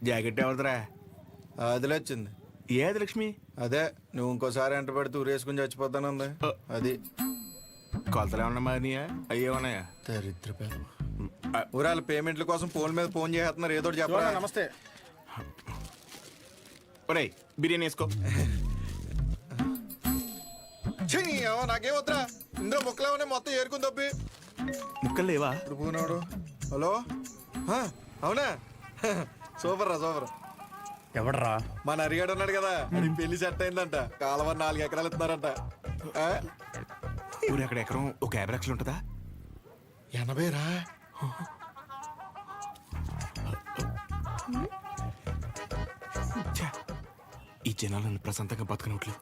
Jacket ఎవరిదిరా? అదిలే వచ్చింది. ఏది లక్ష్మి? అదే నువ్వు ఇంకోసారి ఎంట పెడితే ఊరేసుకుని చచ్చిపోతానుంది. అది కొలతలు ఏమన్నా మారినాయా? అయ్యే ఉన్నాయా? దరిద్ర పేరు. ఊరాల పేమెంట్ల కోసం ఫోన్ మీద ఫోన్ చేస్తున్నారు. ఏదో చెప్పరా. నమస్తే. ఒరేయ్ బిర్యానీ వేసుకో. నాకేం వద్దురా. ఇందులో ముక్కలేమనే మొత్తం ఏరుకుని తప్పి ముక్కలు లేవా? ఇప్పుడు పోనాడు. హలో అవునా? సూపర్ రా సూపర్. ఎవడరా? మన అరిగాడు ఉన్నాడు కదా, అది పెళ్లి సెట్ అయిందంట. కాలువ 4 ఎకరాలు ఇస్తున్నారంట. ఊరు ఎక్కడ ఎకరం ఒక 50 లక్షలు ఉంటుందా? 80 రా. ఈ జనాలు నన్ను ప్రశాంతంగా బతకనట్లేదు.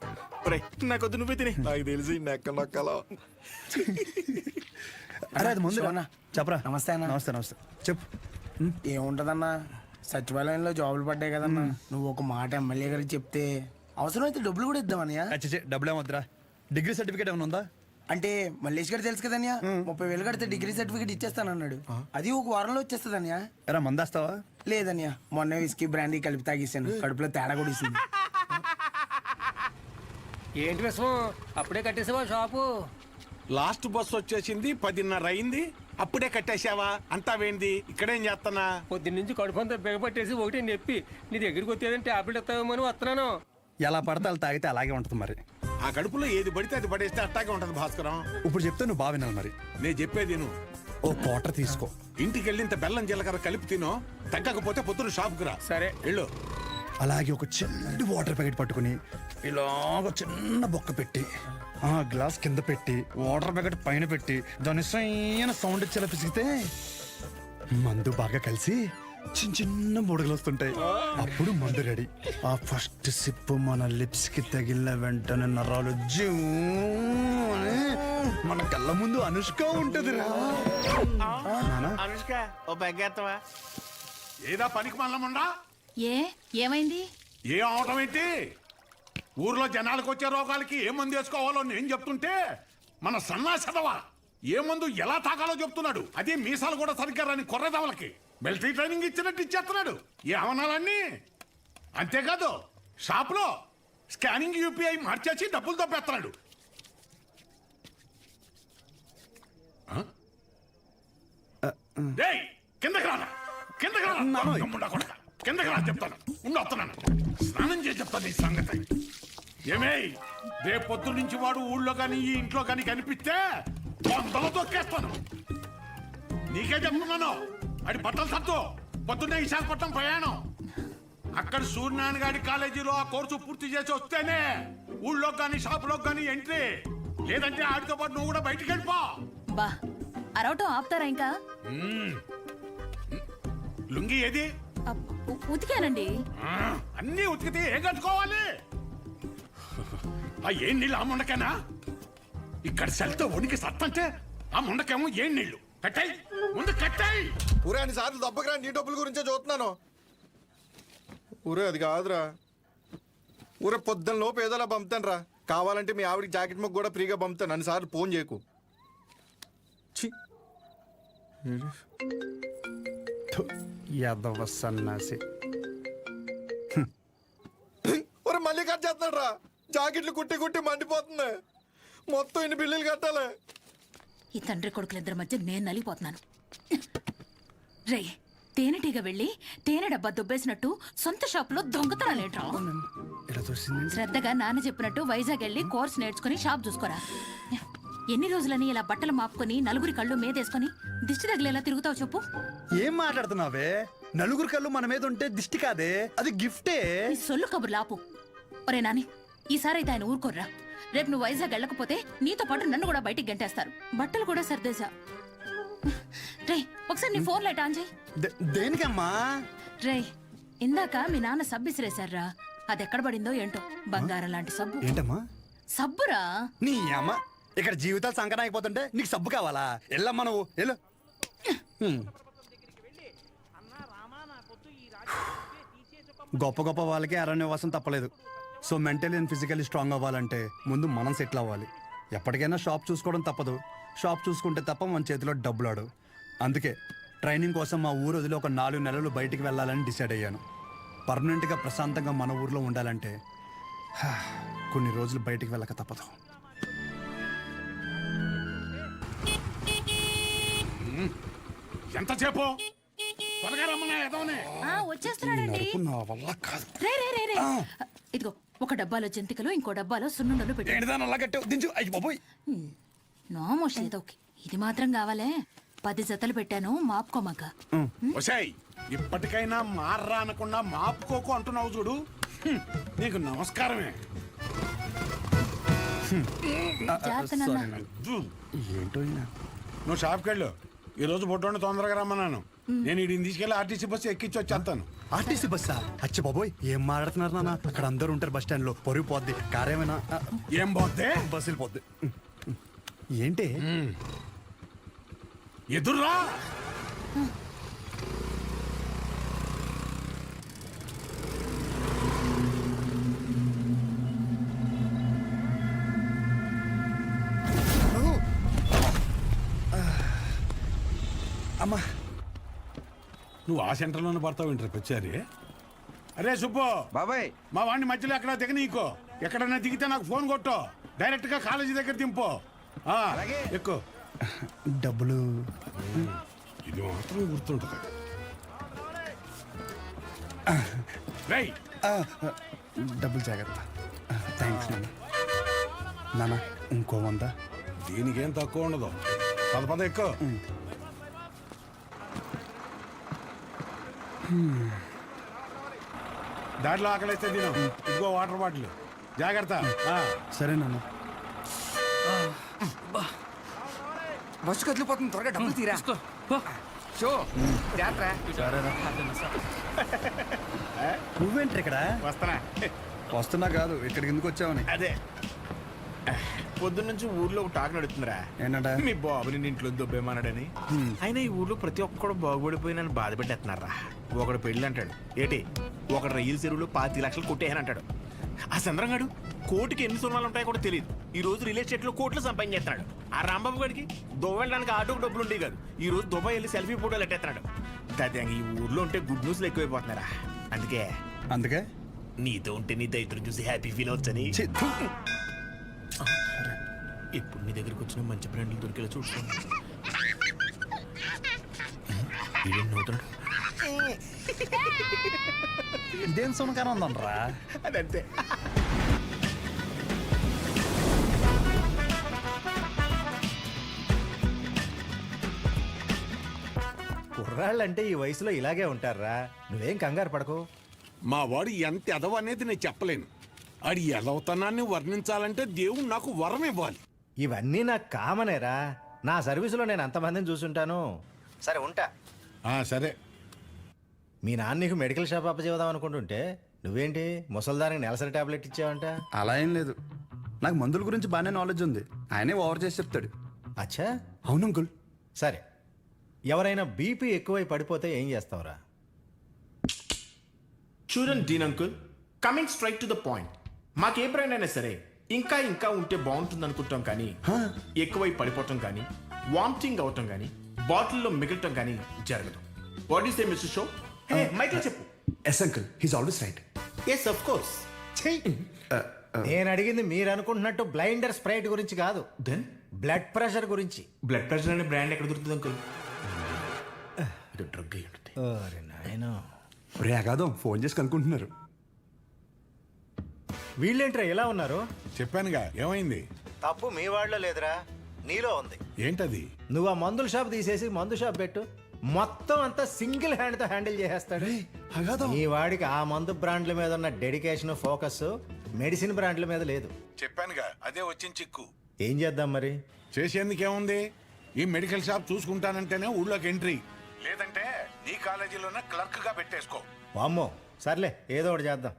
ఒరేయ్ నాకొద్దు, నువ్వే తినే. నాకు తెలిసి నెక్క నొక్కలో. అరే అది ముందు చెప్పరా. నమస్తే అన్న. నమస్తే నమస్తే చెప్పు. ఏముంటదన్నా, సచివాలయంలో జాబులు పడ్డాయి కదన్నా. నువ్వు ఒక మాట ఎమ్మెల్యే గారికి చెప్తే అవసరమైతే డబ్బులు కూడా ఇద్దామన్నయ్య. అచ్చే డబ్బులు ఏమొద్దురా. డిగ్రీ సర్టిఫికేట్ ఏమైనా ఉందా? అంటే మల్లేష్ గారు తెలుసు కదన్యా, 30,000 కడితే డిగ్రీ సర్టిఫికేట్ ఇచ్చేస్తానన్నాడు. అది ఒక వారంలో వచ్చేస్తుందన్యా. ఎరా మందేస్తావా? లేదన్యా, మొన్న విస్కీ బ్రాండీ కలిపి తాగేసాను. కడుపులో తేడా కూడా ఇస్తుంది. ఏంటి విషయం? అప్పుడే కట్టేసావా షాపు? లాస్ట్ బస్ వచ్చేసింది, 10:30 అయింది, అప్పుడే కట్టేశావా? అంతా వేంది, ఇక్కడేం చేస్తానా? పొద్దున్నుంచి కడుపంతా బిగపట్టేసి ఒకటి చెప్పి నీ దగ్గరికి వచ్చేదని టాబ్లెట్ ఇస్తావేమో వస్తున్నాను. ఎలా పడితే అలా తాగితే అలాగే ఉంటుంది మరి. ఆ కడుపులో ఏది పడితే అది పడేస్తే అట్టాగే ఉంటది భాస్కరం. ఇప్పుడు చెప్తే నువ్వు బాగా వినాలి మరి. నేను చెప్పేది నువ్వు ఓ క్వార్టర్ తీసుకో. ఇంటికి వెళ్ళి ఇంత బెల్లం జీలకర్ర కలిపి తినో, తగ్గకపోతే పొద్దున షాప్కి రా. సరే వెళ్ళు. అలాగే ఒక చిన్న వాటర్ ప్యాకెట్ పట్టుకుని ఇలాగ చిన్న బొక్క పెట్టి ఆ గ్లాస్ కింద పెట్టి వాటర్ ప్యాకెట్ పైన పెట్టి దాని సైన సౌండ్ ఇచ్చేలా పిసిగితే మందు బాగా కలిసి చిన్న చిన్న బుడగలు వస్తుంటాయి. అప్పుడు మందు రెడీ. ఆ ఫస్ట్ సిప్ మన లిప్స్ కి తగిలిన వెంటనే నరాలు జూ అని మన కళ్ళ ముందు అనుష్క ఉంటది రా. అనుష్క ఓ బెగ్గేత్తవా? ఏదా పనికి మల్లముండా? ఏమైంది? ఏ అవటం ఏంటి? ఊర్లో జనాలకు వచ్చే రోగాలకి ఏ మందు వేసుకోవాలో నేను చెప్తుంటే మన సన్నాసదవా ఏ మందు ఎలా తాగాలో చెప్తున్నాడు. అదే మీసాలు కూడా సరిగ్గా రాని కొర్రదవలకి మిలిటరీ ట్రైనింగ్ ఇచ్చినట్టు ఇచ్చేస్తున్నాడు. ఏ అవనాలన్నీ అంతేకాదు, షాప్లో స్కానింగ్ యూపీఐ మార్చేసి డబ్బులు తప్పేస్తున్నాడు. కిందకి రానా, కిందకి రా, కిందకి రా చెప్తాను. వస్తున్నాను, స్నానం చేసి చెప్తాను ఈ సంగతి. ఏమే రేపు పొద్దు నుంచి వాడు ఊళ్ళో కానీ ఈ ఇంట్లో కానీ కనిపిస్తే 100 తొక్కేస్తాను. నీకే చెప్తున్నాను. అది బట్టలు సత్తు పొద్దున్నే విశాఖపట్నం ప్రయాణం. అక్కడ సూర్యనారాయణ గారి కాలేజీలో ఆ కోర్సు పూర్తి చేసి వస్తేనే ఊళ్ళో కానీ షాపులో కానీ ఎంట్రీ. లేదంటే ఆడితో పాటు నువ్వు కూడా బయటికి వెళ్ళిపో. బా అరవటం ఆపుతారా ఇంకా? లుంగి ఏది? ఉతికానండి. అన్నీ ఉతికితే ఏం కట్టుకోవాలి? ఆ ఏం నీళ్ళు ఆ ముండకేనా? ఇక్కడ సెల్తో ఉనికి సత్తంటే ఆ ముండకేమో ఏం నీళ్లు? కట్టాయి ముందు కట్టాయి. ఊరే అన్ని సార్లు దెబ్బకి నీ డబ్బుల గురించే చూస్తున్నాను. ఊరే అది కాదురా. ఊరే పొద్దున్న లోపు ఏదోలా పంపుతాను రా. కావాలంటే మీ ఆవిడికి జాకెట్ ముక్క కూడా ఫ్రీగా పంపుతాను. అన్నిసార్లు ఫోన్ చేయకు. యాదవ సన్నాసి. ఊరే మళ్ళీ కట్ చేస్తాడు రా. జాకెట్లు కుట్టి కుట్టి మండిపోతుంది. మొత్తం ఇన్ని బిల్లులు కట్టాలి. ఈ తండ్రి కొడుకులిద్దరి మధ్య నేను నలిగిపోతున్నాను. రే తేనెటీగ వెళ్ళి తేనె డబ్బా దుబ్బేసినట్టు సొంత షాప్ లో దొంగతనాలేంట్రా? శ్రద్ధగా నాన్న చెప్పినట్టు వైజాగ్ వెళ్ళి కోర్స్ నేర్చుకుని షాప్ చూసుకోరా. ఎన్ని రోజులని ఇలా బట్టలు మాపుకొని నలుగురి కళ్ళు మీదేసుకొని దిష్టి తగిలేలా తిరుగుతావు చెప్పు? ఏం మాట్లాడుతున్నావే? నలుగురు కళ్ళు మన మీద ఉంటే దిష్టి కాదే, అది గిఫ్టే. ఈ సొల్లు కబుర్లు ఆపు. ఒరే నాని, ఈసారి అయితే ఆయన ఊరుకోర్రా. రేపు నువ్వు వైజాగ్ వెళ్ళకపోతే నీతో పాటు నన్ను కూడా బయటికి గంటేస్తారు. బట్టలు కూడా సర్దేశా. రే ఒకసారి నీ ఫోన్ లైట్ ఆన్ చేయి. దేనికమ్మా? రే ఇందాక మీ నాన్న సబ్బు ఇసిరేశారా, అది ఎక్కడ పడిందో ఏంటో. బంగారం లాంటి సబ్బు. ఏంటమ్మా? సబ్బురా. నీ అమ్మ, ఇక్కడ జీవితాలు సంకటం అయిపోతుంటే నీకు సబ్బు కావాలా? ఎల్లమ్మా నువ్వు వెళ్ళు. గొప్ప గొప్ప వాళ్ళకి అరణ్యవాసం తప్పలేదు. So mentally and physically strong అవ్వాలంటే ముందు మనం సెటిల్ అవ్వాలి. ఎప్పటికైనా షాప్ చూసుకోవడం తప్పదు. షాప్ చూసుకుంటే తప్ప మన చేతిలో డబ్బులాడు. అందుకే ట్రైనింగ్ కోసం మా ఊరు వదిలి ఒక 4 నెలలు బయటికి వెళ్ళాలని డిసైడ్ అయ్యాను. పర్మనెంట్గా ప్రశాంతంగా మన ఊర్లో ఉండాలంటే కొన్ని రోజులు బయటికి వెళ్ళక తప్పదు. ఎంతసేపు త్వరగా రమ్మన్నా ఎదవనే. వచ్చేస్తున్నాడండి. నడుపు నా వల్ల కాదు. రే రే రే రే ఇదిగో ఒక డబ్బాలో జంతికలు ఇంకో డబ్బాలో సున్నుండలు పెట్టు. ఏంటిదాని అలా కట్టావు? దించు. అయ్యి బాబోయ్. నోమోష్ ఏదో ఓకే. ఇది మాత్రం కావాలే. 10 జతలు పెట్టాను మాపుకోమాక. ఒసేయ్ ఇప్పటికైనా మార్రా అనకుండా మాపుకోకు అంటున్నావు చూడు. నీకు నమస్కారమే. జాగ్రత్త నాన్న. ఏంటో ఈయన. నువ్వు షాప్కి వెళ్ళు. ఈ రోజు బొట్టోని తొందరగా రమ్మన్నాను. నేను వీడిని తీసుకెళ్ళి ఆర్టీసీ బస్సు ఎక్కించి వచ్చేస్తాను. ఆర్టీసీ బస్సా? అచ్చి బాబోయ్, ఏం మాట్లాడుతున్నారు నాన్న? అక్కడ అందరూ ఉంటారు బస్ స్టాండ్ లో. పొరుగు పోద్ది. కారేమైనా ఏం పోతే బస్సు వెళ్ళిపోద్ది. ఏంటి ఎదుర్రా. అమ్మా, నువ్వు ఆ సెంటర్లోనే పడతావు ఇంటర్ వచ్చారి. అరే సుబ్బు బాబాయ్, మా వాడిని మధ్యలో ఎక్కడ దిగనీకో. ఎక్కడన్నా దిగితే నాకు ఫోన్ కొట్టు. డైరెక్ట్ గా కాలేజీ దగ్గర దింపు. ఎక్కువ డబ్బులు ఇది మాత్రం గుర్తుంటుంది. రేయ్ డబ్బులు జాగ్రత్త. థ్యాంక్స్ నాన్న. నాన్న ఇంకో 100. దీనికేం తక్కువ ఉండదు. పద ఎక్కువ. దాంట్లో ఆకలిస్తే తిను. ఇదిగో వాటర్ బాటిల్. జాగ్రత్త. సరే నాన్న. బస్సు కదిలిపోతుంది, త్వరగా డబ్బులు తీరా. షో నువ్వేంటి ఇక్కడ? వస్తానా? వస్తున్నా కాదు, ఇక్కడికి ఎందుకు వచ్చావని. అదే పొద్దున్న నుంచి ఊర్లో ఒక టాక్ నడుతుందిరా. ఏంటంట? మీ బాబుని నీ ఇంట్లో దొబ్బేమన్నాడని. అయినా ఈ ఊర్లో ప్రతి ఒక్కడు బాగుపడిపోయి నన్ను బాధ పెట్టేస్తున్నారా. ఒకడు పెళ్ళి అంటాడు. ఏటి ఒకడు రైలు చెరువులో 25 లక్షలు కొట్టేయని అంటాడు. ఆ చంద్రంగాడు కోటికి ఎన్ని సున్నాలు ఉంటాయో కూడా తెలియదు. ఈ రోజు రియల్ ఎస్టేట్ లో కోట్లు సంపాదించేస్తున్నాడు. ఆ రాంబాబు గారికి దుబాయ్ వెళ్ళడానికి ఆటోకి డబ్బులు ఉండేవి కాదు. ఈ రోజు దుబాయ్ వెళ్ళి సెల్ఫీ ఫోటోలు ఎట్టేస్తున్నాడు. దాదాపు ఈ ఊర్లో ఉంటే గుడ్ న్యూస్లు ఎక్కువైపోతున్నారా. అందుకే నీతో ఉంటే నీ దైత్రం చూసి హ్యాపీ ఫీల్ అవచ్చని ఛీ, థు. ఇప్పుడు నీ దగ్గరికి వచ్చిన మంచి బ్రాండ్లు దొరికేలా చూసుకోండి. ఇదేం సునకాన ఉందనరా? అదంతే. కుర్రాళ్ళంటే ఈ వయసులో ఇలాగే ఉంటారా. నువ్వేం కంగారు పడకు. మా వాడు ఎంత ఎదవ అనేది నేను చెప్పలేను. ఆడి ఎదవతనాన్ని వర్ణించాలంటే దేవుడు నాకు వరం ఇవ్వాలి. ఇవన్నీ నాకు కామనేరా. నా సర్వీసులో నేను అంతమందిని చూసుంటాను. సరే ఉంటా. సరే. మీ నాన్న నీకు మెడికల్ షాప్ అప్పచేద్దాం అనుకుంటుంటే నువ్వేంటి ముసల్దానికి నెలసరి టాబ్లెట్ ఇచ్చావంట? అలా ఏం లేదు. నాకు మందుల గురించి బాగానే నాలెడ్జ్ ఉంది. ఆయనే ఓవర్ చేసి చెప్తాడు. అచ్చా, అవును అంకుల్. సరే, ఎవరైనా బీపీ ఎక్కువై పడిపోతే ఏం చేస్తావురా? చూడండి Dean uncle, coming straight to the point. మాకే బ్రాండ్ అయినా సరే ఇంకా ఇంకా ఉంటే బాగుంటుంది అనుకుంటాం, కానీ ఎక్కువై పడిపోవటం కానీ వామిటింగ్ అవటం కానీ బాటిల్లో మిగలటం కానీ జరగదు. What is the mister show? Michael చెప్పు. Yes uncle, he's always right. Yes of course. నేను అడిగింది మీరు అనుకుంటున్నట్టు బ్లైండర్ స్ప్రైట్ గురించి కాదు, దెన్ బ్లడ్ ప్రెషర్ గురించి. బ్లడ్ ప్రెషర్ అనే బ్రాండ్ ఎక్కడ దొరుకుతుంది అంకుల్? ఇది డ్రగ్ అయి ఉంటుంది. ఓరి నాయనో. రే అగాదం, ఫోన్ చేసి కనుక్కుంటున్నారు. వీళ్ళేంట్రా ఎలా ఉన్నారు? చెప్పానుగా ఏమైంది. తప్పు మీ వాళ్ళలో లేదురా, నీలో ఉంది. ఏంటది? నువ్వు ఆ మందుల షాప్ తీసేసి మందు షాప్ పెట్టు, మొత్తం అంతా సింగిల్ హ్యాండ్ తో హ్యాండిల్ చేసేస్తాడు. ఈ వాడికి ఆ మందు బ్రాండ్ల మీద ఉన్న డెడికేషన్, ఫోకస్ మెడిసిన్ బ్రాండ్ల మీద లేదు. చెప్పానుగా అదే వచ్చిన చిక్కు. ఏం చేద్దాం మరి? చేసేందుకేముంది, ఈ మెడికల్ షాప్ చూసుకుంటానంటేనే ఊళ్ళోకి ఎంట్రీ, లేదంటే నీ కాలేజీలోనే క్లర్క్ గా పెట్టేసుకో. వామ్మో, సర్లే ఏదో ఒకటి చేద్దాం.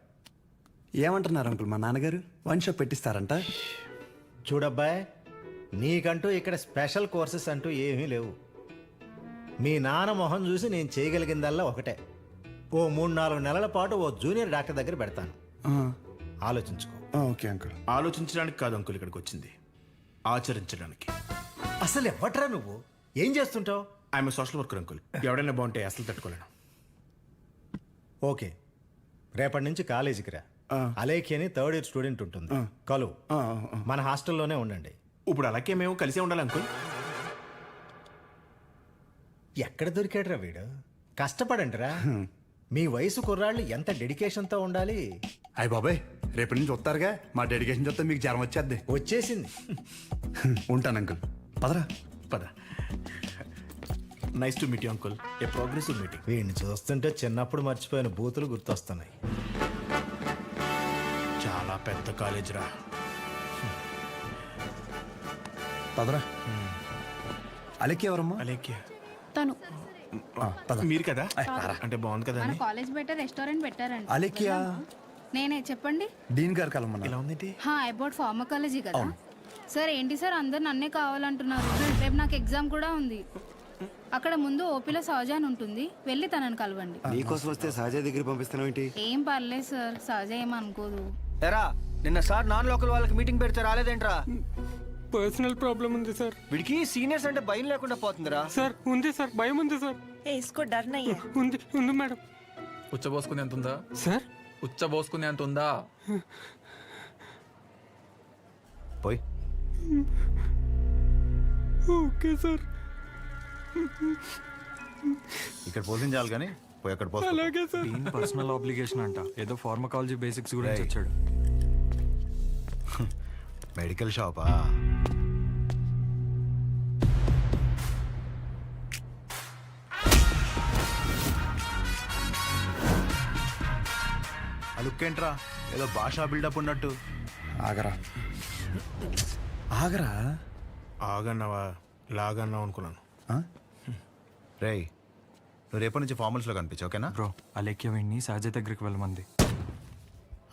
ఏమంటున్నారు అంకుల్ మా నాన్నగారు? One shop పెట్టిస్తారంట. చూడబ్బాయ్, నీకంటూ ఇక్కడ స్పెషల్ కోర్సెస్ అంటూ ఏమీ లేవు. మీ నాన్న మొహం చూసి నేను చేయగలిగిందల్లా ఒకటే, ఓ 3-4 నెలల పాటు ఓ జూనియర్ డాక్టర్ దగ్గర పెడతాను. ఆలోచించుకో. Okay uncle. ఆలోచించడానికి కాదు అంకుల్ ఇక్కడికి వచ్చింది, ఆచరించడానికి. అసలు ఎవ్వట్రా నువ్వు? ఏం చేస్తుంటావు? I'm social worker uncle. ఎవడైనా బాగుంటే అసలు తట్టుకోలేను. ఓకే, రేపటి నుంచి కాలేజీకి రా. అలేఖి అని థర్డ్ ఇయర్ స్టూడెంట్ ఉంటుంది, కలువు. మన హాస్టల్లోనే ఉండండి. ఇప్పుడు అలాగే మేము కలిసే ఉండాలి అంకుల్. ఎక్కడ దొరికాడురా వీడు? కష్టపడండిరా. మీ వయసు కుర్రాళ్ళు ఎంత డెడికేషన్తో ఉండాలి. అయ్య బాబాయ్, రేపటి నుంచి వస్తారుగా, మా డెడికేషన్ చూస్తే మీకు జ్వరం వచ్చేద్ది. వచ్చేసింది. ఉంటాను అంకుల్. పదరా. పద. Nice to meet you uncle. A progressive meeting. వీడిని చూస్తుంటే చిన్నప్పుడు మర్చిపోయిన బూతులు గుర్తొస్తున్నాయి. చాలా పెద్ద కాలేజ్ రా. పదరా. అలెక్కి ఎవరమ్మా? అలేఖ్య తను మీరు కదా? అంటే బాగుంది కదా మన అని. కాలేజ్ బయట రెస్టారెంట్ పెట్టారండి. అలెక్కియా? నేనే చెప్పండి. డీన్ గారు కలమన్నా. ఎలా ఉంది? అబౌట్ ఫార్మకాలజీ కదా సార్. ఏంటి సార్ అందరు నన్నే కావాలంటున్నారు? రేపు నాకు ఎగ్జామ్ కూడా ఉంది. అక్కడ ముందు ఓపీలో సహజ అని ఉంటుంది, వెళ్ళి తనని కలవండి. నీకోసం వస్తే సహజ దగ్గర పంపిస్తున్నావు ఏంటి? ఏం పర్లేదు సార్, సహజ ఏమనుకోదు. ఎరా నిన్న సార్ నాన్ లోకల్ వాళ్ళకి మీటింగ్ పెడితే రాలేదేంట్రా? పర్సనల్ ప్రాబ్లం ఉంది సార్. వీడికి సీనియర్స్ అంటే భయం లేకుండా పోతుందిరా. సార్ ఉంది సార్, భయం ఉంది సార్. ఉంది ఉంది మేడం. ఉచ్చబోసుకునే ఎంత ఉందా సార్? ఉచ్చబోసుకునే అంత ఉందా? పోయి ఓకే సార్. ఇక్కడ పోషించాలి కానీ పోయి అక్కడ పోస్తా. అలాగే సార్. పర్సనల్ ఆబ్లిగేషన్ అంట, ఏదో ఫార్మకాలజీ బేసిక్స్ గురించి వచ్చాడు. మెడికల్ షాపా? ఆ లుక్ ఏంట్రా, ఏదో భాషా బిల్డప్ ఉన్నట్టు. ఆగరా ఆగరా. ఆగన్నావా లాగన్నావు అనుకున్నాను. రేయ్, నువ్వు రేపటి నుంచి ఫార్మల్స్లో కనిపించు, ఓకేనా? బ్రో, అలేఖ్య వీడిని సహజ దగ్గరికి వెళ్ళమంది.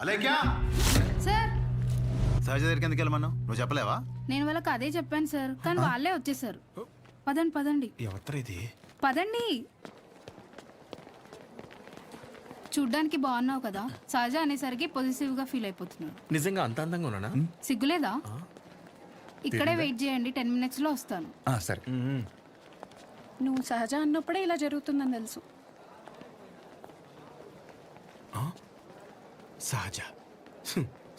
అలేఖ్యా, సార్ సహజ దగ్గరికి ఎందుకు వెళ్ళమన్నావు? నువ్వు చెప్పలేవా? నేను వాళ్ళకి అదే చెప్పాను సార్, కానీ వాళ్ళే వచ్చేసారు. పదండి పదండి ఎవరు ఇది? పదండి. చూడ్డానికి బాగున్నావు కదా, సహజ అనేసరికి పొజిటివ్ గా ఫీల్ అయిపోతున్నాడు. నిజంగా అంత అందంగా ఉన్నానా? సిగ్గులేదా? ఇక్కడే వెయిట్ చేయండి, 10 minutes లో వస్తాను. సరే. నువ్వు సహజ అన్నప్పుడే ఇలా జరుగుతుందని తెలుసు. సహజ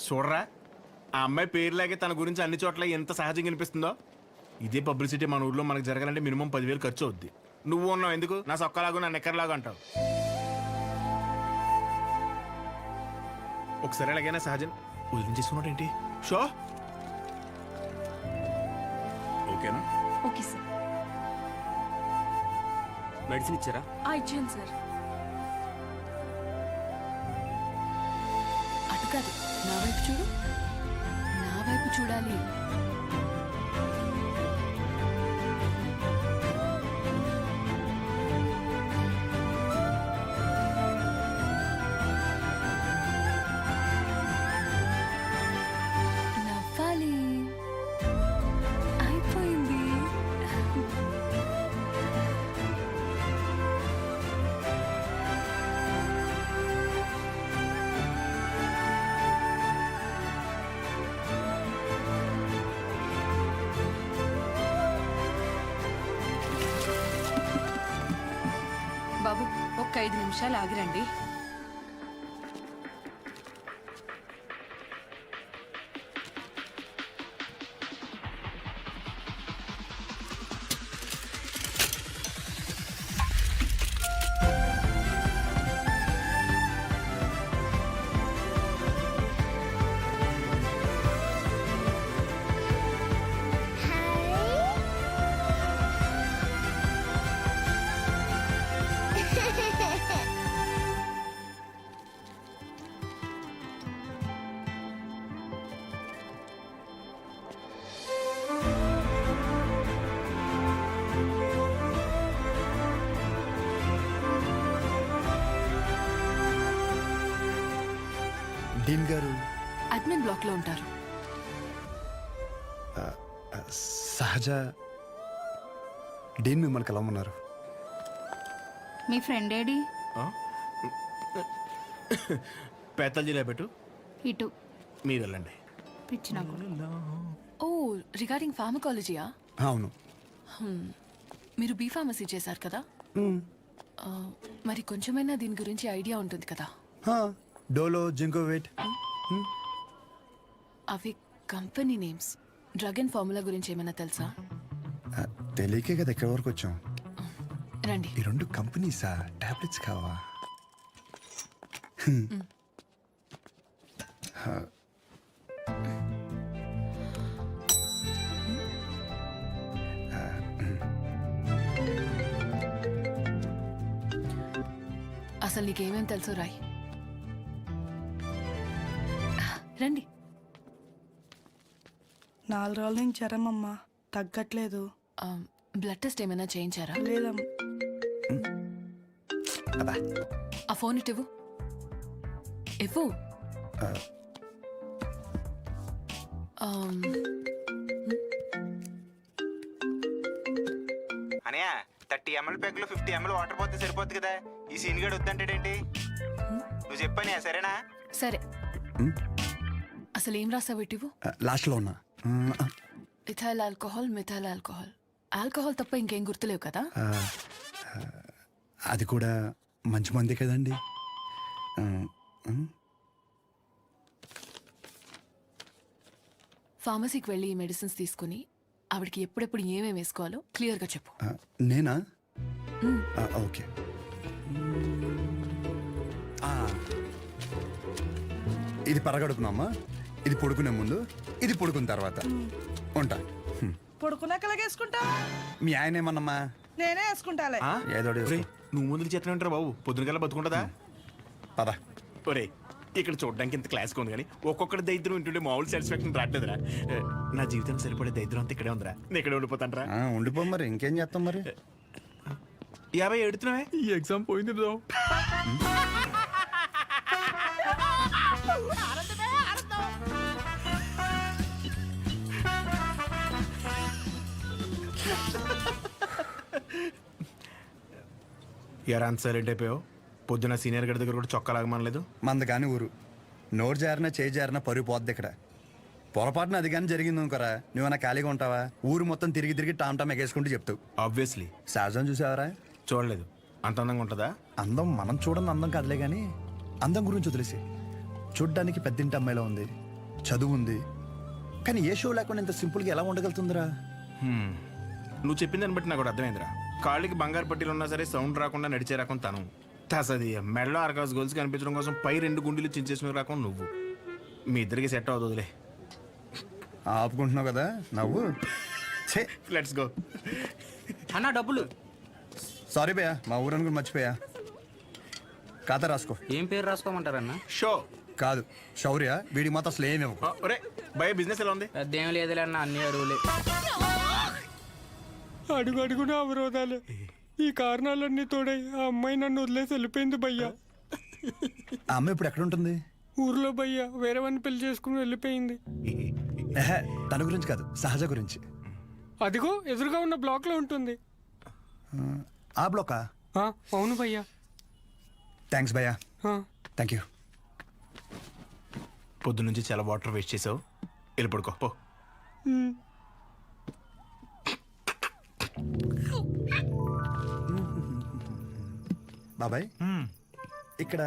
చూడరా, ఆ అమ్మాయి పేరులాగే తన గురించి అన్ని చోట్ల ఎంత సహజంగా అనిపిస్తుందో. ఇదే పబ్లిసిటీ మన ఊర్లో మనకు జరగాలంటే మినిమం 10,000 ఖర్చు అవుద్ది. నువ్వు ఉన్నావు ఎందుకు నా సొక్కలాగా నా నెక్కర్లాగా అంటావు. ఒకసారి ఎలాగైనా సహజన్ వదిలించేసుకున్నాడు ఏంటి? షో ఓకేనా? Okay sir. మెడిసిన్ ఇచ్చారా? ఇచ్చాను సార్. అటు కాదు, నా వైపు చూడు. నా వైపు చూడాలి. నవ్వాలి. అయిపోయింది. బాబు, ఒక్క 5 నిమిషాలు ఆగిరండి. డీన్ గారు అడ్మిన్ బ్లాక్ లో ఉంటారు. సహజ డీన్ మిమ్మల్ని కలవమన్నారు. మీ ఫ్రెండ్ ఏడి? పేతల్జీలో పెట్టు, ఇటు మీరు వెళ్ళండి. పిచ్చిన ఓ, రిగార్డింగ్ ఫార్మకాలజీయా? అవును. మీరు బీ ఫార్మసీ చేశారు కదా, మరి కొంచెమైనా దీని గురించి ఐడియా ఉంటుంది కదా. డోలో జింకోవేట్. అవి company names. Drug and formula గురించి ఏమైనా తెలుసా? తెలియకే కదా ఎక్కడి వరకు వచ్చాం. రండి. ఈ రెండు కంపెనీసా? టాబ్లెట్స్ కావా? అసలు నీకేమేం తెలుసు రాయ్. రండి. 4 రోజుల నుంచి జ్వరం అమ్మా, తగ్గట్లేదు. బ్లడ్ టెస్ట్ ఏమైనా చేయించారా? లేదమ్మా. ఆ ఫోన్ ఇటు ఇవ్వు. ఇవ్వు. అనయా 30 ml ప్యాక్లో 50 ml వాటర్ పోతే సరిపోద్ది కదా. ఈ సీన్ గడు వద్దంటాడేంటి? నువ్వు చెప్పానే సరేనా? సరే. అసలు ఏం రాసావు ఇటు ఇవ్వు. లాస్ట్లో ఉన్నా. Ethyl alcohol, methyl alcohol. Alcohol తప్ప ఇంకేం గుర్తులేవు కదా? అది కూడా మంచి మంది కదండి. ఫార్మసీకి వెళ్ళి ఈ మెడిసిన్స్ తీసుకుని ఆవిడకి ఎప్పుడెప్పుడు ఏమేమి వేసుకోవాలో క్లియర్గా చెప్పు. నేనా? ఓకే. ఇది పరగడుపునమ్మా, ఇది పడుకునే ముందు, ఇది పడుకున్న తర్వాత. ఉంటా. పడుకున్నాక వేసుకుంటా. మీ ఆయన ఏమన్నమ్మా? నేనే వేసుకుంటాలే. ఏదో నువ్వు ముందుకు చేతనే బాబు, పొద్దున కల్లా బతుకుంటుందా? పద. ఒరే ఇక్కడ చూడడానికి ఇంత క్లాస్ ఉంది కానీ ఒక్కొక్కటి దరిద్రం వింటుండే మామూలు సాటిస్ఫాక్షన్ రావట్లేదురా. నా జీవితం సరిపడే దరిద్రం అంతా ఇక్కడే ఉందిరా. నేను ఇక్కడే ఉండిపోతాను రా. ఉండిపో మరి, ఇంకేం చేస్తాం మరి. 50 ఎడుతున్నావే. ఈ ఎగ్జామ్ పోయింది బ్రో. ఎరా అంత సైలెంట్ అయిపోయావు? పొద్దున సీనియర్ గడి దగ్గర కూడా చొక్కా లాగమనలేదు. మంద కానీ ఊరు నోరు జారినా చేయి జారినా పరుగు పోద్ది ఇక్కడ. పొరపాటున అది కానీ జరిగింది అనుకోరా, నువ్వన్నా ఖాళీగా ఉంటావా? ఊరు మొత్తం తిరిగి తిరిగి టామ్ టామ్ ఎగేసుకుంటూ చెప్తావు. ఆబ్వియస్లీ. సహజం చూసావరా? చూడలేదు. అంత అందంగా ఉంటుందా? అందం మనం చూడని అందం కాదులే కానీ అందం గురించి వదిలేసి, చూడ్డానికి పెద్దింటి అమ్మాయిలో ఉంది, చదువు ఉంది, కానీ ఏ షో లేకుండా ఇంత సింపుల్గా ఎలా ఉండగలుగుతుందిరా? నువ్వు చెప్పిన దాన్ని బట్టి నాకు కూడా అర్థమైందిరా. కాళ్ళకి బంగారు పట్టీలు ఉన్నా సరే సౌండ్ రాకుండా నడిచే రకం తను. తసది మెడలో ఆర్కాస్ గోల్స్ కనిపించడం కోసం పై 2 గుండెలు చించేసిన రకం నువ్వు. మీ ఇద్దరికి సెట్ అవుతుందిలే. ఆపుకుంటున్నావు కదా నవ్వు. Let's go. అన్న డబ్బులు. సారీ భయ్యా, మా ఊరని కూడా మర్చిపోయా. ఖాతా రాసుకో. ఏం పేరు రాసుకోమంటారన్న? షో కాదు శౌర్య, వీడికి మాత్రం అసలు ఏమి ఇవ్వకు. ఒరే భయ బిజినెస్ ఎలా ఉంది? పెద్ద ఏం లేదులే అన్న, అన్ని అరువులే. అడుగు అడుగున అవరోధాలే. ఈ కారణాలన్నీ తోడై ఆ అమ్మాయి నన్ను వదిలేసి వెళ్ళిపోయింది భయ్యా. ఆ అమ్మాయి ఇప్పుడు ఎక్కడ ఉంటుంది? ఊర్లో భయ్యా వేరే వాడిని పెళ్లి చేసుకుని వెళ్ళిపోయింది. తన గురించి కాదు, సహజ గురించి. అదిగో ఎదురుగా ఉన్న బ్లాక్ లో ఉంటుంది. ఆ బ్లాకా? అవును భయ్యా. థ్యాంక్స్ భయ్యా. Thank you. పొద్దున్నుంచి చాలా వాటర్ వేస్ట్ చేసావు, వెళ్ళి పడుకో పో. బాబాయ్, ఇక్కడ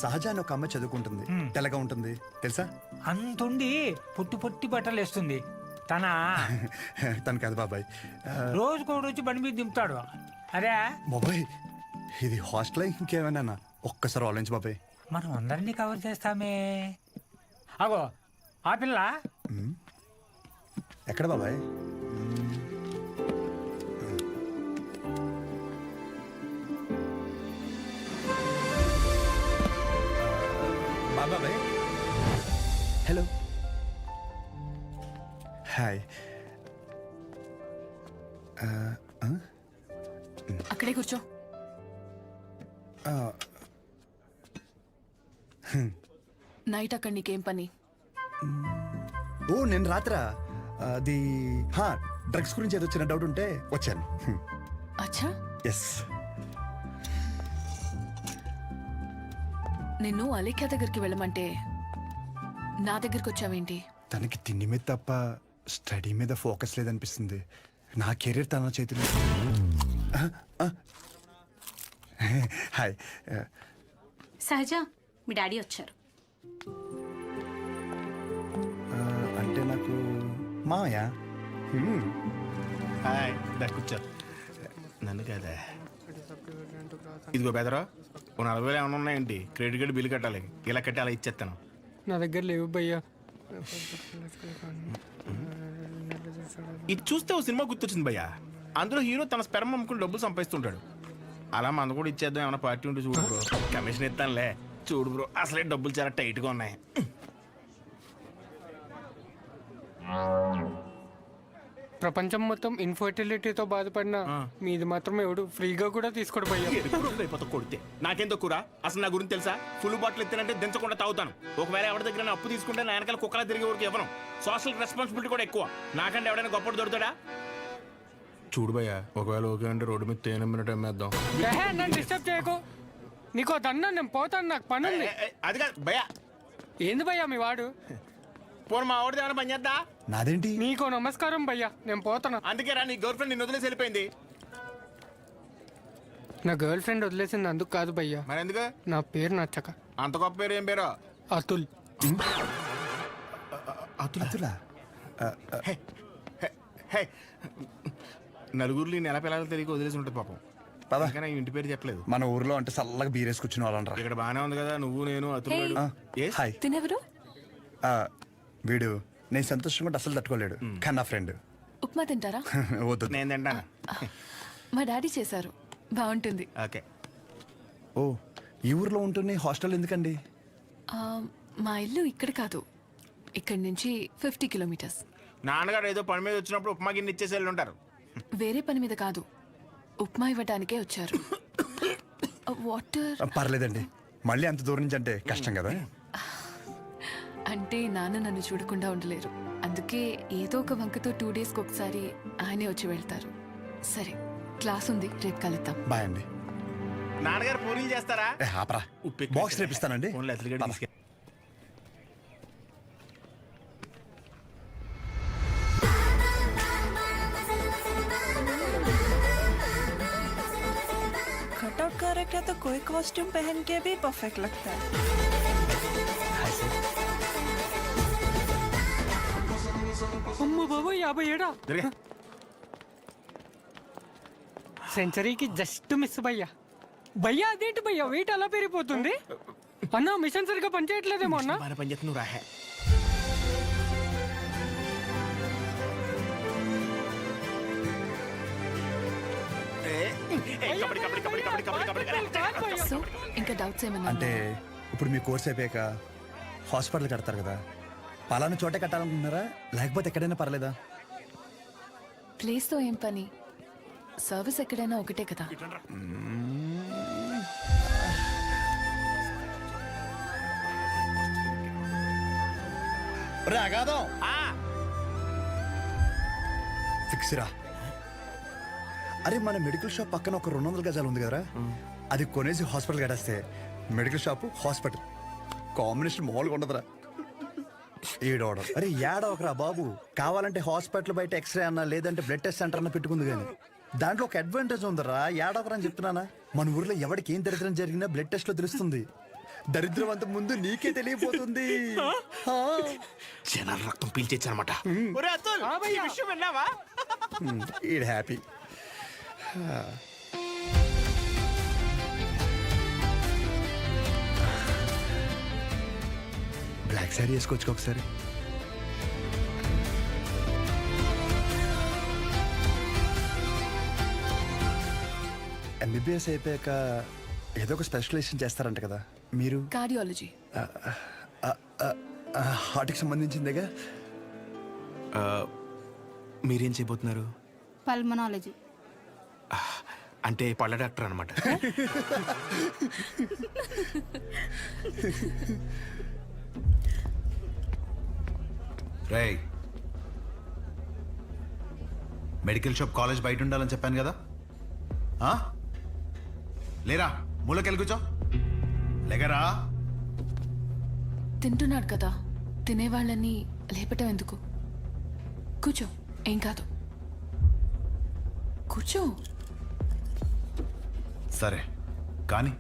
సహజ అని ఒక అమ్మాయి చదువుకుంటుంది, తెల్లగా ఉంటుంది తెలుసా? అంతుండి పొట్టి పొట్టి బట్టలు వేస్తుంది. తను కాదు బాబాయ్, రోజుకో రోజు బండి మీద దింపుతాడు. అరే బాబాయ్ ఇది హాస్టల్ ఇంకేమైనా ఒక్కసారి ఆలోచించు బాబాయ్. మనం అందరినీ కవర్ చేస్తామే. అగో ఆ పిల్ల ఎక్కడ బాబాయ్? బాబాయ్ హలో హాయ్. అక్కడే కూర్చో. నైట్ అక్కడ నీకేం పని? ఓ నేను రాత్రా అది డ్రగ్స్ గురించి ఏదో చిన్న డౌట్ ఉంటే వచ్చాను. అచ్చా. ఎస్. నిన్ను అలేఖ్య దగ్గరికి వెళ్ళమంటే నా దగ్గరికి వచ్చావేంటి? తనకి తిండి మీద తప్ప స్టడీ మీద ఫోకస్ లేదనిపిస్తుంది. నా కెరీర్ తన చేతిలో. హాయ్. సహజ మీ డాడీ వచ్చారు. అంటే నాకు మామయ్య. హాయ్ కూర్చో. నన్ను కదా ఇదిగో బెదరా, ఓ 40,000 ఏమైనా ఉన్నాయండి? క్రెడిట్ కార్డు బిల్లు కట్టాలి, ఇలా కట్టి అలా ఇచ్చేస్తాను. నా దగ్గర లేవు భయ్యా. ఇది చూస్తే ఓ సినిమా గుర్తొచ్చింది భయ్యా. అందులో హీరో తన స్పెర్మ్ అమ్ముకుని డబ్బులు సంపాదిస్తుంటాడు. అలా మన కూడా ఇచ్చేద్దాం, ఏమైనా పార్టీ ఉంటే చూడు బ్రో. కమిషన్ ఇస్తానులే. చూడు బ్రో, అసలే డబ్బులు చాలా టైట్గా ఉన్నాయి. ప్రపంచం మొత్తం ఇన్ఫర్టిలిటీతో బాధపడిన మీది మాత్రం ఎవడు ఫ్రీగా కూడా తీసుకోడు భయ్యా. అయిపోతా కొడితే నాకేం తక్కువ. అసలు నా గురించి తెలుసా? ఫుల్ బాటిల్ ఎత్తానంటే దించకుండా తాగుతాను. ఒకవేళ ఎవరి దగ్గర అప్పు తీసుకుంటే నా వెనకాల కుక్కలా తిరిగే వరకు ఇవ్వను. సోషల్ రెస్పాన్సిబిలిటీ కూడా ఎక్కువ. నాకంటే ఎవడైనా గొప్పడు దొరుకుతాడా? చూడు భయ్యా, ఒకవేళ ఓకే అంటే రోడ్డు మీద తేనె మినిట్ అమ్మేద్దాం. నన్ను డిస్టర్బ్ చేయకు. నీకు దన్నా, నేను పోతాను, నాకు పని ఉంది. అది కాదు భయ్యా. ఏంది భయ్యా మీ వాడు? పోను మా ఆవిడది ఏమైనా పని చేద్దా? నాదేంటి? నీకు నమస్కారం భయ్యా, నేను పోతాను. అందుకే రా, నీ గర్ల్ ఫ్రెండ్ నిన్ను వదిలేసి వెళ్ళిపోయింది. నా గర్ల్ ఫ్రెండ్ వదిలేసింది అందుకు కాదు భయ్యా. మరి ఎందుకు? నా పేరు నచ్చక. అంత గొప్ప పేరు ఏం పేరు? అతుల్. అతులా? నలుగురిలో నెల పిల్లలు తిరిగి వదిలేసి ఉంటుంది పాపం. కానీ ఇంటి పేరు చెప్పలేదు. మన ఊర్లో అంటే చల్లగా బీరేసి కూర్చుని వాళ్ళనరా. ఇక్కడ బానే ఉంది కదా, నువ్వు నేను అతులు. హాయ్. తినెవరు? వీడు నేను సంతోషంగా ఉంటే అసలు తట్టుకోలేడు, కానీ నా ఫ్రెండ్. ఉప్మా తింటారా? వద్దు. నేను తింటాను. మా డాడీ చేశారు, బాగుంటుంది. ఓకే. ఓ, ఈ ఊర్లో ఉంటుంది, హాస్టల్ ఎందుకండి? మా ఇల్లు ఇక్కడ కాదు, ఇక్కడి నుంచి 50 కిలోమీటర్స్. నాన్నగారు ఏదో పని మీద వచ్చినప్పుడు ఉప్మా గిన్నె ఇచ్చేసి వెళ్ళి ఉంటారు. వేరే పని మీద కాదు, ఉప్మా ఇవ్వడానికే వచ్చారు. వాటర్? పర్లేదండి, మళ్ళీ అంత దూరం నుంచి అంటే కష్టం కదా. అంటే నాన్న నన్ను చూడకుండా ఉండలేరు, అందుకే ఏదో ఒక వంకతో 2 డేస్కి ఒకసారి ఆయనే వచ్చి వెళ్తారు. సరే, క్లాస్ ఉంది, రేపు కలుద్దాం. బాయ్ అండి. నాన్నగారు పూరీలు చేస్తారా? ఆపరా, బాక్స్ రేపిస్తానండి. कटआउट कर रखे तो कोई कॉस्ट्यूम पहन के भी परफेक्ट लगता है. అమ్మ బాబు 57. సెంచరీకి జస్ట్ మిస్ భయ్యా. భయ్యా అదేంటి భయ్యా వెయిట్ అలా పెరిగిపోతుంది? అన్న మిషన్ సరిగ్గా పనిచేయట్లేదేమో అన్న. పని చేస్తు నువ్వు రాహే. సో ఇంకా డౌట్స్ ఏమన్నా? అంటే ఇప్పుడు మీ కోర్స్ అయిపోయాక హాస్పిటల్ కడతారు కదా, పలానా చోటే కట్టాలనుకుంటున్నారా లేకపోతే ఎక్కడైనా పర్లేదా? ప్లేస్తో ఏం పని, సర్వీస్ ఎక్కడైనా ఒకటే కదా. రాగాదో ఫిక్స్ రా. అరే, మన మెడికల్ షాప్ పక్కన ఒక 200 గజాలు ఉంది కదరా, అది కొనేసి హాస్పిటల్ కట్టేస్తే మెడికల్ షాప్ హాస్పిటల్ కాంబినేషన్ మామూలుగా ఉండదురా. ఏడవడం అరే ఏడవకరా బాబు, కావాలంటే హాస్పిటల్ బయట ఎక్స్రే అన్నా లేదంటే బ్లడ్ టెస్ట్ సెంటర్ అన్న పెట్టుకుంది, కానీ దాంట్లో ఒక అడ్వాంటేజ్ ఉందరా. ఏడవకరా అని చెప్తున్నానా. మన ఊర్లో ఎవరికి ఏం దరిద్రం జరిగినా బ్లడ్ టెస్ట్ లో తెలుస్తుంది. దరిద్రం అంత ముందు నీకే తెలియపోతుంది. జనాల రక్తం పీల్చేచ్చనమాట. ఈడ్ హ్యాపీ. బ్లాక్ శారీ వేసుకోవచ్చు ఒకసారి. ఎంబీబీఎస్ అయిపోయాక ఏదో ఒక స్పెషలైజేషన్ చేస్తారంట కదా మీరు? కార్డియాలజీ. హార్ట్కి సంబంధించిందేగా. మీరేం చేయబోతున్నారు? పల్మనాలజీ. అంటే పళ్ళ డాక్టర్ అనమాట. రేయ్, మెడికల్ షాప్ కాలేజ్ బయట ఉండాలని చెప్పాను కదా, లేరా మూలకెళ్ళి కూర్చో. లేకరా. తింటున్నాడు కదా, తినేవాళ్ళని లేపటం ఎందుకు? కూర్చో, ఏం కాదు, కూర్చో. సరే కానీ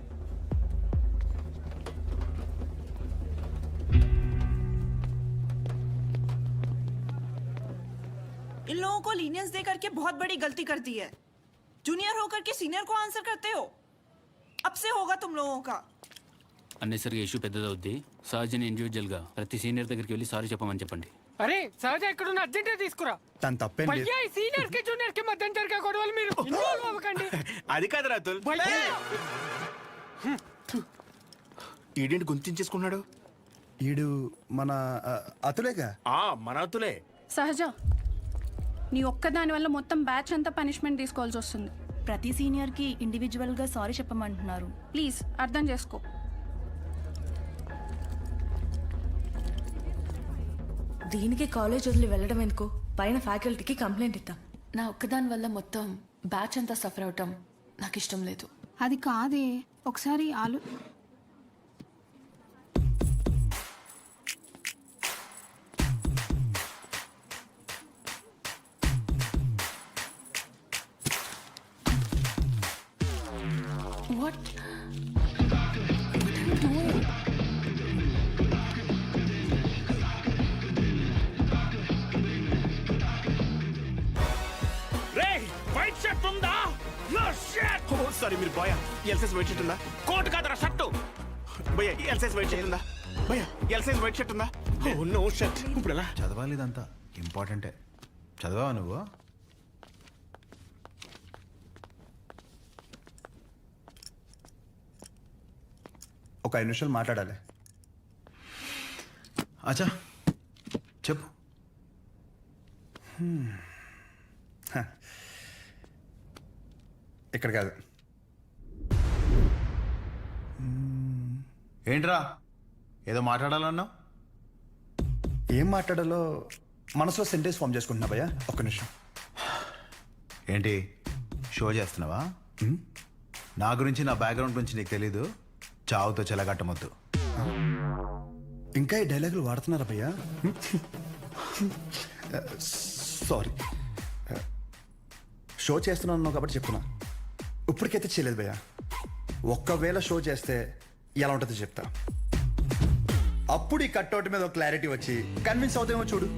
लीनियंस दे करके बहुत बड़ी गलती कर दी है। जूनियर होकर के सीनियर को आंसर करते हो। अब से होगा तुम लोगों का। అన్నెసరిగా ఇష్యూ పెద్దదవుద్ది. సహజని ఇండివిజువల్గా ప్రతి సీనియర్ దగ్గరికి వెళ్ళి సారీ చెప్పమని చెప్పండి. అరే సహజ ఎక్కడున్న అర్జెంట్ తీసుకురా. తను తప్పేం లేదు. భయ్యా ఈ సీనియర్ కి జూనియర్ కి మధ్య జరిగే గొడవలు మీరు ఇన్వాల్వ్ అవ్వకండి. అది కాదు రాతుల్. భయ్యా ఈడేంటి గుంతించేసుకున్నాడు? ఈడు మన అతులేగా. మన అతులే. సహజ నీ ఒక్కదాని వల్ల మొత్తం బ్యాచ్ అంతా పనిష్మెంట్ తీసుకోవాల్సి వస్తుంది. ప్రతి సీనియర్ కి ఇండివిజువల్ గా సారీ చెప్పమంటున్నారు. ప్లీజ్ అర్థం చేసుకో. దీనికి కాలేజ్ వదిలి వెళ్ళడం ఎందుకు? పైన ఫ్యాకల్టీకి కంప్లైంట్ ఇద్దాం. నా ఒక్కదాని వల్ల మొత్తం బ్యాచ్ అంతా సఫర్ అవటం నాకు ఇష్టం లేదు. అది కాదే, ఒకసారి వాట్ వైట్ షర్ట్ ఉందా? సారీ మీరు బాయ్. ఎల్సైజ్ వైట్ షర్ట్ ఉందా? కోట్ కాదరా షర్టు. భయ్యా ఎల్సైజ్ వైట్ షర్ట్ ఉందా? భయ్యా ఎల్సైజ్ వైట్ షర్ట్ ఉందా? No shirt. ఇప్పుడు ఎలా చదవాలి ఇదంతా ఇంపార్టెంటే. చదవా నువ్వు? ఒక 5 నిమిషాలు మాట్లాడాలి. అచ్చా చెప్పు. ఇక్కడ కాదు. ఏంట్రా ఏదో మాట్లాడాలన్నావు? ఏం మాట్లాడాలో మనసులో సెంటెన్స్ ఫామ్ చేసుకుంటున్నా భయ్యా. ఒక్క నిమిషం. ఏంటి షో చేస్తున్నావా? నా గురించి నా బ్యాక్గ్రౌండ్ గురించి నీకు తెలీదు. చావుతో చెలగట్టమొద్దు. ఇంకా ఈ డైలాగులు వాడుతున్నారా భయ్యా? సారీ. షో చేస్తున్నాను కాబట్టి చెప్తున్నా. ఇప్పటికైతే చేయలేదు భయ్యా. ఒక్కవేళ షో చేస్తే ఎలా ఉంటుందో చెప్తా. అప్పుడు ఈ కట్అవుట్ మీద ఒక క్లారిటీ వచ్చి కన్విన్స్ అవుతామో చూడు.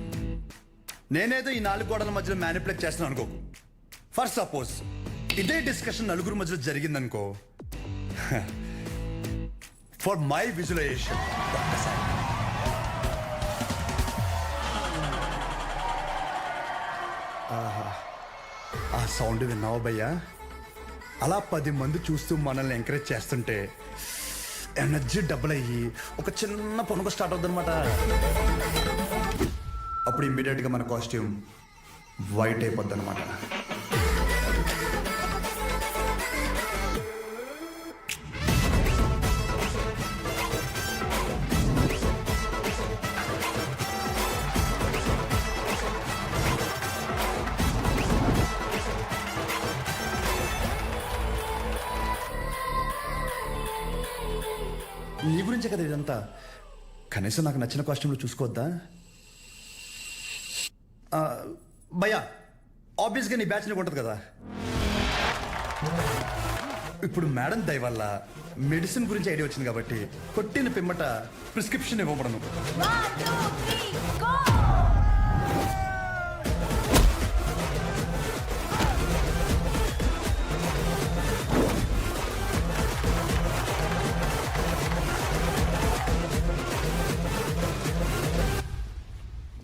నేనేదో ఈ 4 గోడల మధ్యలో మ్యానిపులేట్ చేస్తున్నాను అనుకో. ఫర్ సపోజ్ ఇదే డిస్కషన్ నలుగురు మధ్యలో జరిగిందనుకో. ఫర్ మై విజువలైజేషన్ ఒక్కసారి ఆ సౌండ్ విన్నావా భయ్యా? అలా 10 మంది చూస్తూ మనల్ని ఎంకరేజ్ చేస్తుంటే ఎనర్జీ డబుల్ అయ్యి ఒక చిన్న పొనుగు స్టార్ట్ అవుతుంది అనమాట. అప్పుడు ఇమ్మీడియట్గా మన కాస్ట్యూమ్ వైట్ అయిపోద్ది అనమాట. నీ గురించే కదా ఇదంతా. కనీసం నాకు నచ్చిన కాస్ట్యూమ్లో చూసుకోవద్దా భయ్యా? ఆబ్వియస్గా నీ బ్యాచ్ నీకు ఉంటుంది కదా. ఇప్పుడు మేడం దయ వల్ల మెడిసిన్ గురించి ఐడియా వచ్చింది కాబట్టి కొట్టిన పిమ్మట ప్రిస్క్రిప్షన్ ఇవ్వబడను.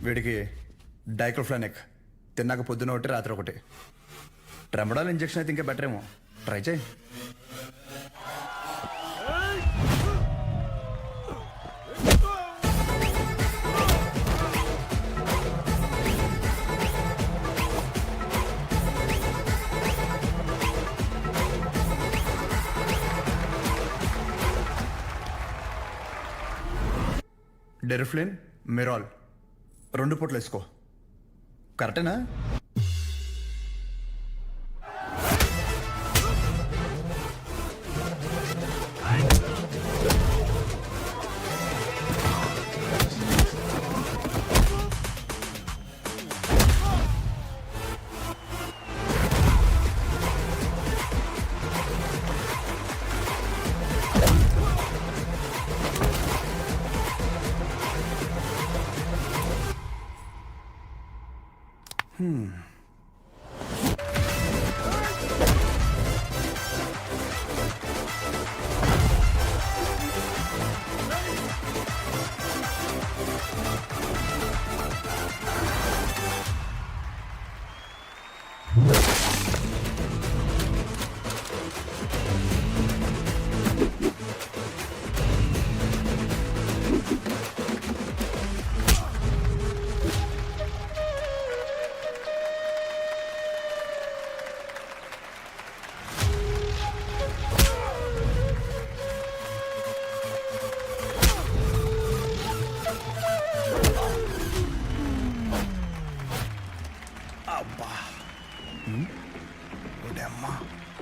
వీడికి డైక్లోఫెనాక్ తిన్నాక పొద్దున ఒకటి రాత్రి ఒకటి. ట్రెమడాల్ ఇంజెక్షన్ అయితే ఇంకా బెటర్ ఏమో. ట్రై చేయి. డెరిఫ్లిన్, మిరాల్ 2 పూటలు వేసుకో. కరెక్టేనా?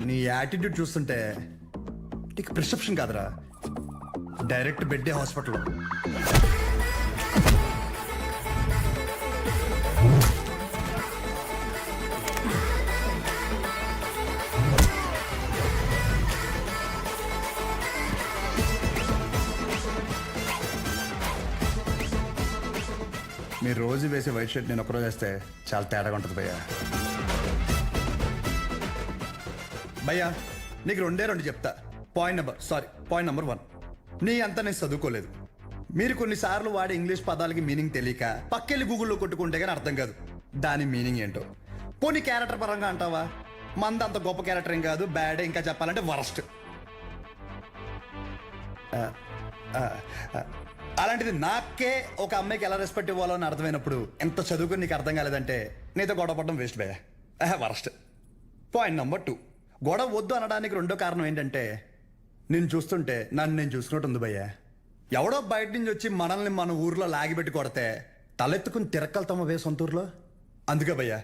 నీ యాటిట్యూడ్ చూస్తుంటే నీకు ప్రిస్క్రిప్షన్ కాదురా, డైరెక్ట్ బెడ్డే హాస్పిటల్. మీరు రోజు వేసే వైట్ షర్ట్ నేను ఒకరోజు వేస్తే చాలా తేడాగా ఉంటుంది భయ్యా. భయ్యా నీకు రెండు చెప్తా. పాయింట్ నెంబర్ 1, నీ అంతా నేను చదువుకోలేదు. మీరు కొన్నిసార్లు వాడే ఇంగ్లీష్ పదాలకి మీనింగ్ తెలియక పక్కెళ్ళి గూగుల్లో కొట్టుకుంటే కానీ అర్థం కాదు దాని మీనింగ్ ఏంటో. పోనీ క్యారెక్టర్ పరంగా అంటావా, మంద అంత గొప్ప క్యారెక్టర్ ఏం కాదు, బ్యాడ్. ఇంకా చెప్పాలంటే వరస్ట్. అలాంటిది నాకే ఒక అమ్మాయికి ఎలా రెస్పెక్ట్ ఇవ్వాలో అని అర్థమైనప్పుడు ఎంత చదువుకుని నీకు అర్థం కాలేదంటే నీతో గొడవ పడడం వేస్ట్ భయ్యా, వరస్ట్. పాయింట్ నెంబర్ 2, గొడవ వద్దు అనడానికి రెండో కారణం ఏంటంటే నేను చూస్తుంటే నన్ను నేను చూసుకున్నట్టు ఉంది భయ్యా. ఎవడో బయట నుంచి వచ్చి మనల్ని మన ఊర్లో లాగిపెట్టి కొడితే తలెత్తుకుని తిరక్కలుతామా వే సొంత ఊర్లో. అందుకే భయ్యా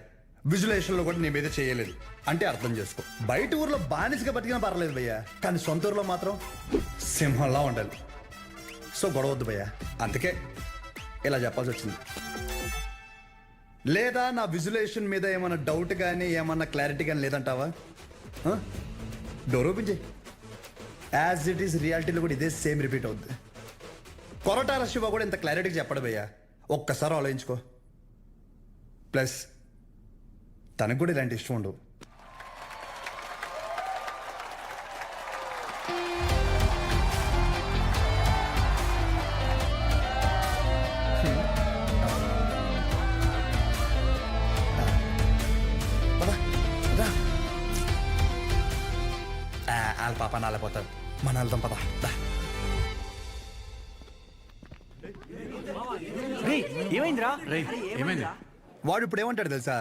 విజులేషన్లో కూడా నీ మీద చేయలేదు అంటే అర్థం చేసుకో. బయట ఊర్లో బానిసగా బతికినా పర్లేదు భయ్యా, కానీ సొంత ఊర్లో మాత్రం సింహంలా ఉండాలి. సో గొడవ వద్దు భయ్యా, అందుకే ఇలా చెప్పాల్సి వచ్చింది. లేదా నా విజులేషన్ మీద ఏమైనా డౌట్ కానీ ఏమన్నా క్లారిటీ కానీ లేదంటావా? డోర్ ఓపెన్ చేయి. యాజ్ ఇట్ ఈస్ రియాలిటీలో కూడా ఇదే సేమ్ రిపీట్ అవుద్ది. కొరటాల శివ కూడా ఇంత క్లారిటీగా చెప్పడు భయ్యా, ఒక్కసారి ఆలోచించుకో. ప్లస్ తనకు కూడా ఇలాంటి ఇష్టం ఉండవు. వాళ్ళ పాప నాలేపోతారు, మన వెళ్దాం పద. ఏమైందిరా? ఏమైంది? వాడు ఇప్పుడు ఏమంటాడు తెలుసా?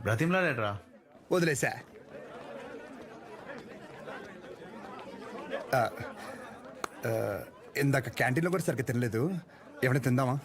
బ్రతిమ్లాడేట్రా. వదిలేసా. ఇందాక క్యాంటీన్లో కూడా సరిగ్గా తినలేదు, ఏమైనా తిందామా?